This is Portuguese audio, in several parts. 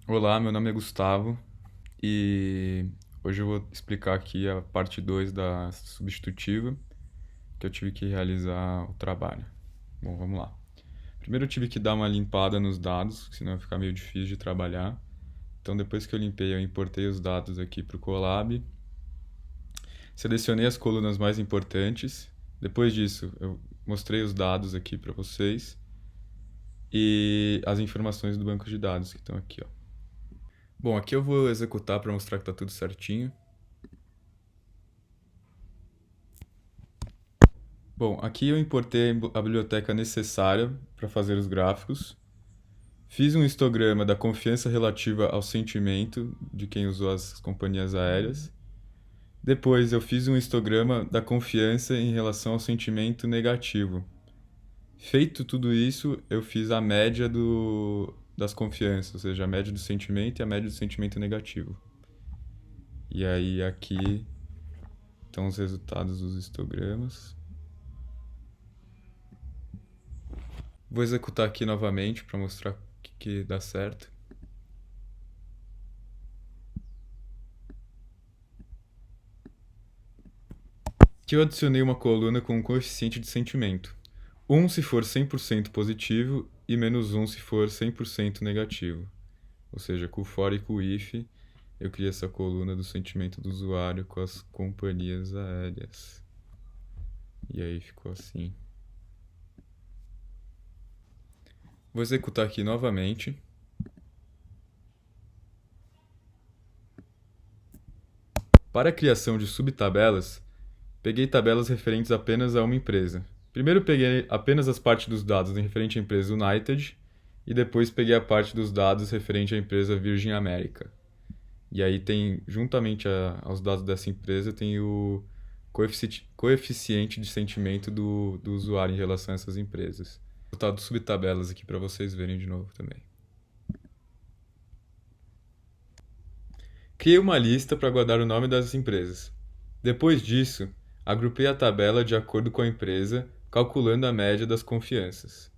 Olá, meu nome é Gustavo e hoje eu vou explicar aqui a parte 2 da substitutiva que eu tive que realizar o trabalho. Bom, vamos lá. Primeiro eu tive que dar uma limpada nos dados, senão ia ficar meio difícil de trabalhar. Então depois que eu limpei, eu importei os dados aqui para o Colab, selecionei as colunas mais importantes. Depois disso, eu mostrei os dados aqui para vocês e as informações do banco de dados que estão aqui, ó. Bom, aqui eu vou executar para mostrar que está tudo certinho. Bom, aqui eu importei a biblioteca necessária para fazer os gráficos. Fiz um histograma da confiança relativa ao sentimento de quem usou as companhias aéreas. Depois eu fiz um histograma da confiança em relação ao sentimento negativo. Feito tudo isso, eu fiz a média das confianças, ou seja, a média do sentimento e a média do sentimento negativo. E aí aqui estão os resultados dos histogramas. Vou executar aqui novamente para mostrar que dá certo. Aqui eu adicionei uma coluna com um coeficiente de sentimento. 1 se for 100% positivo e menos 1 se for 100% negativo. Ou seja, com o for e com o if, eu criei essa coluna do sentimento do usuário com as companhias aéreas. E aí ficou assim. Vou executar aqui novamente. Para a criação de subtabelas, peguei tabelas referentes apenas a uma empresa. Primeiro peguei apenas as partes dos dados referente à empresa United e depois peguei a parte dos dados referente à empresa Virgin America. E aí tem, juntamente aos dados dessa empresa, tem o coeficiente de sentimento do usuário em relação a essas empresas. Vou botar as subtabelas aqui para vocês verem de novo também. Criei uma lista para guardar o nome das empresas. Depois disso, agrupei a tabela de acordo com a empresa, calculando a média das confianças.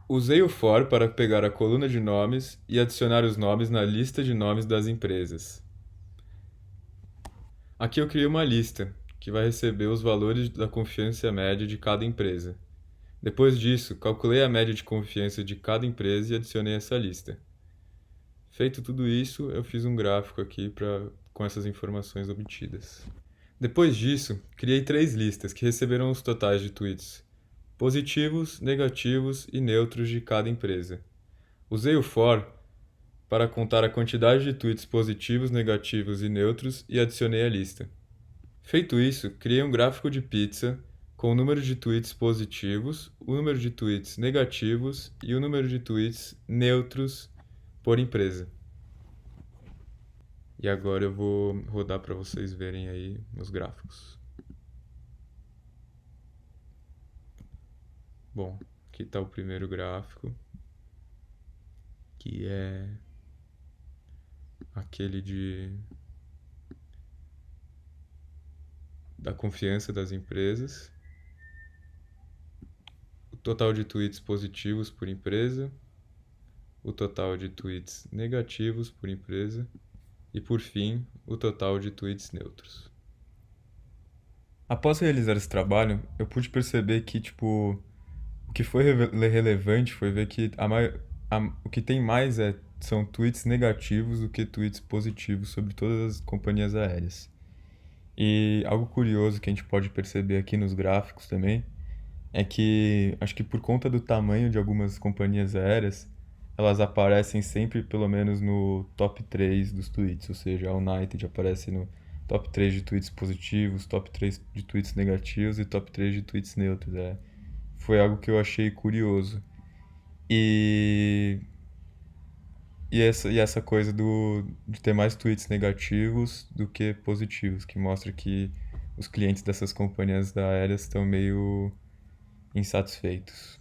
Usei o for para pegar a coluna de nomes e adicionar os nomes na lista de nomes das empresas. Aqui eu criei uma lista, que vai receber os valores da confiança média de cada empresa. Depois disso, calculei a média de confiança de cada empresa e adicionei essa lista. Feito tudo isso, eu fiz um gráfico aqui com essas informações obtidas. Depois disso, criei 3 listas que receberam os totais de tweets positivos, negativos e neutros de cada empresa. Usei o for para contar a quantidade de tweets positivos, negativos e neutros e adicionei a lista. Feito isso, criei um gráfico de pizza com o número de tweets positivos, o número de tweets negativos e o número de tweets neutros por empresa. E agora eu vou rodar para vocês verem aí os gráficos. Bom, aqui está o primeiro gráfico, que é aquele da confiança das empresas, o total de tweets positivos por empresa, o total de tweets negativos por empresa e, por fim, o total de tweets neutros. Após realizar esse trabalho, eu pude perceber que, o que foi relevante foi ver que o que tem mais são tweets negativos do que tweets positivos sobre todas as companhias aéreas. E algo curioso que a gente pode perceber aqui nos gráficos também é que, acho que por conta do tamanho de algumas companhias aéreas, elas aparecem sempre pelo menos no top 3 dos tweets, ou seja, a United aparece no top 3 de tweets positivos, top 3 de tweets negativos e top 3 de tweets neutros. Foi algo que eu achei curioso. E, e essa coisa de ter mais tweets negativos do que positivos, que mostra que os clientes dessas companhias aéreas estão meio insatisfeitos.